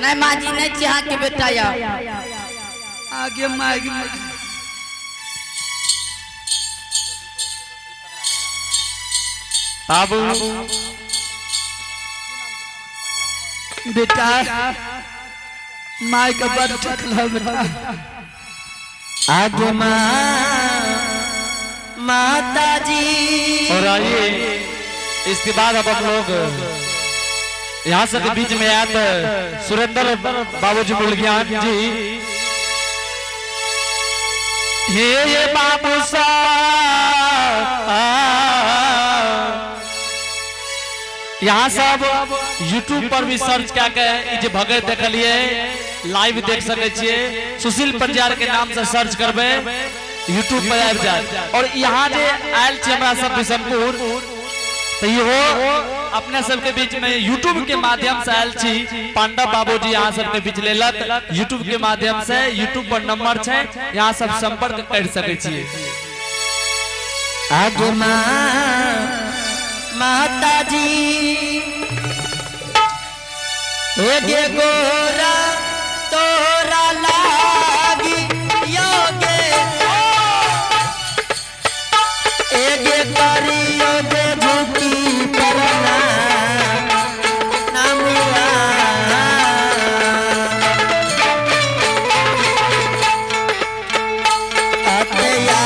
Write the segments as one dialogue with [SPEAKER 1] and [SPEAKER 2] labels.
[SPEAKER 1] नहीं माँ जी नहीं चाह के बेटा या
[SPEAKER 2] आगे माइक
[SPEAKER 3] बाबू
[SPEAKER 2] बेटा माइक बड़ ठकला बेटा
[SPEAKER 1] आगे माता जी।
[SPEAKER 3] और आइए इसके बाद अब हम लोग यहाँ से बीच में आए तो सुरेंद्र बाबूजी मुलगियान जी। हे बाबू साहब यहाँ सब YouTube पर भी सर्च क्या के भगत देखलिए लाइव देख सके छे। सुशील पंजार के नाम से सर्च करबे YouTube पर आबि जाए। और यहाँ जे आयल छे हमरा सब बिशनपुर तो ये अपने सबके बीच में YouTube के माध्यम से आयल छी। पांडव बाबूजी यहाँ सबके बीच लेलक YouTube के माध्यम से। YouTube पर नंबर छे, यहाँ सब संपर्क कर सके छी।
[SPEAKER 1] आगे माता जी एगे गोरा तोरा लागी योगे एगे करियो दे झुकी परना नामुआ अतया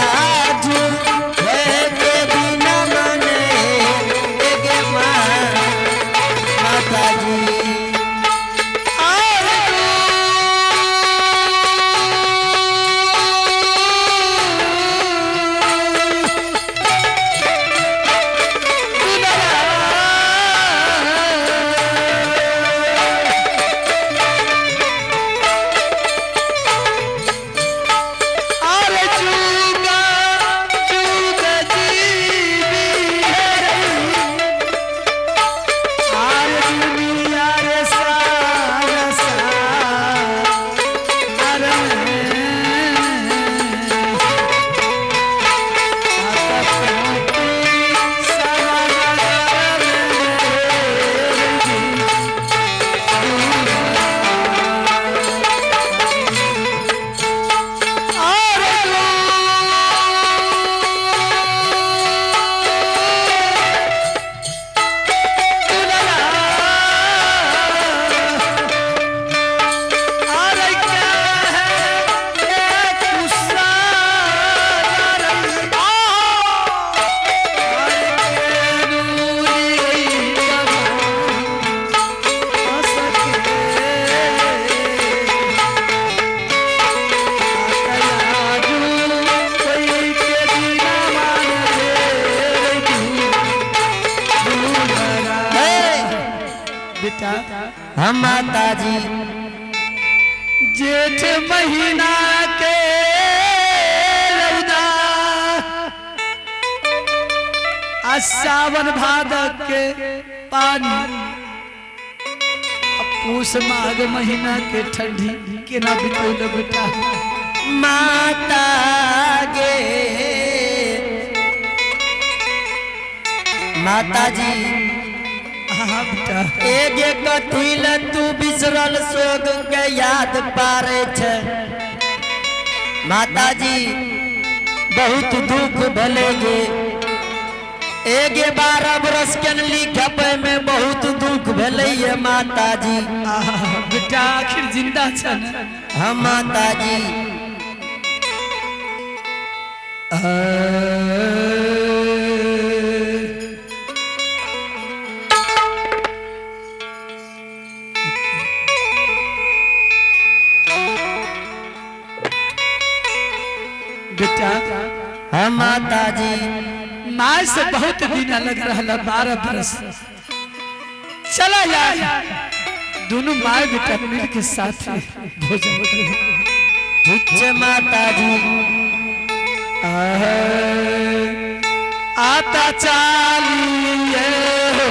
[SPEAKER 1] हम माता जी
[SPEAKER 2] जेठ महीना के लौदा सावन भादक के पानी पूस माघ महीना के ठंडी के ना बितौल बेटा
[SPEAKER 1] माता गे माता जी।
[SPEAKER 2] हाँ बेटा
[SPEAKER 1] एगे कथिल तू बिसरल सोग के याद पारे छे माता जी बहुत दुख भले गे। एगे 12 बरस के लिखबे में बहुत दुख भले माता जी।
[SPEAKER 2] बेटा आखिर जिंदा छन
[SPEAKER 1] हम माता जी
[SPEAKER 2] बेटा
[SPEAKER 1] हम माता जी
[SPEAKER 2] माँ से बहुत दिन अलग रहा 12 बरस चला यार दोनों माँ बेटा मिल के साथ भोजन
[SPEAKER 1] पूछे माता जी
[SPEAKER 2] आता चालिए हो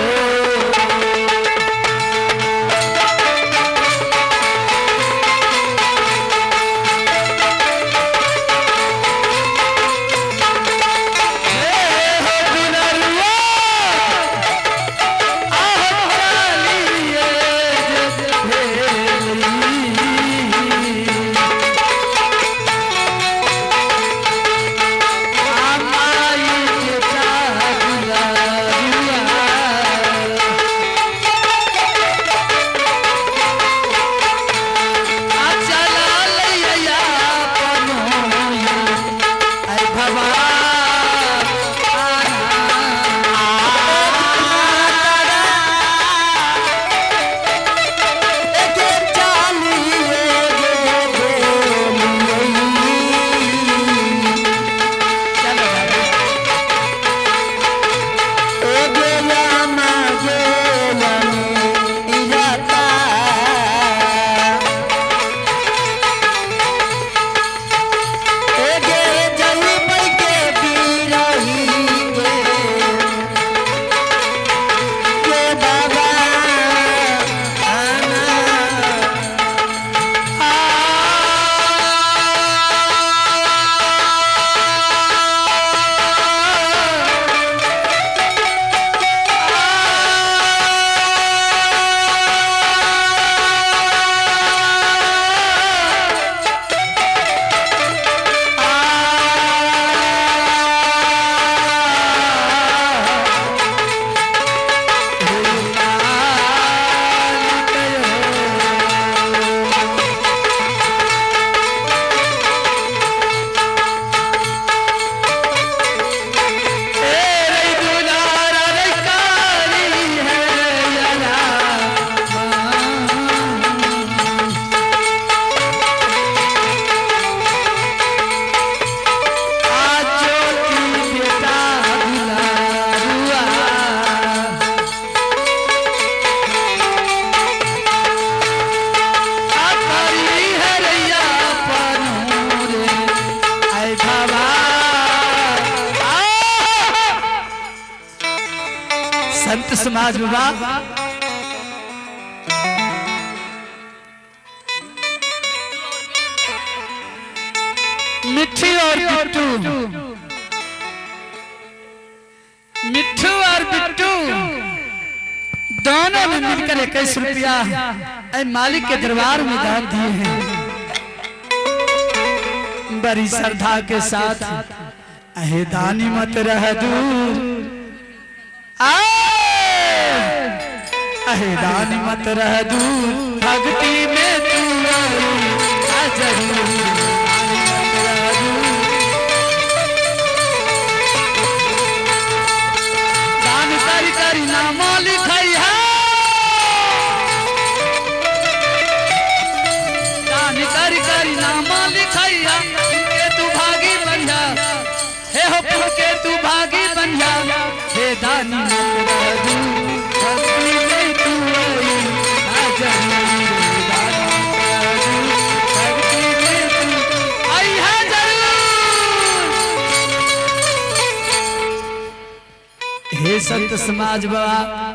[SPEAKER 2] समाज बाबा मिट्टी और बिट्टू, मिट्टू और बिट्टू दोनों ने मिलकर 21 रुपया मालिक के दरबार में दान दिए हैं। बड़ी श्रद्धा के साथ अहे दानी मत रह दूर, अहे दानी मत रह दूर, भक्ति में तू आ जरूर। दान करी करी नाम लिखाई है, दान करी करी नाम लिखाई है, के तू भागी बन जा, हे हो के तू भागी बन जा, हे दानी मत रह दूर, भक्ति में तू आ जरूर। भक्ति में तू आई है जरूर। हे संत समाज बाबा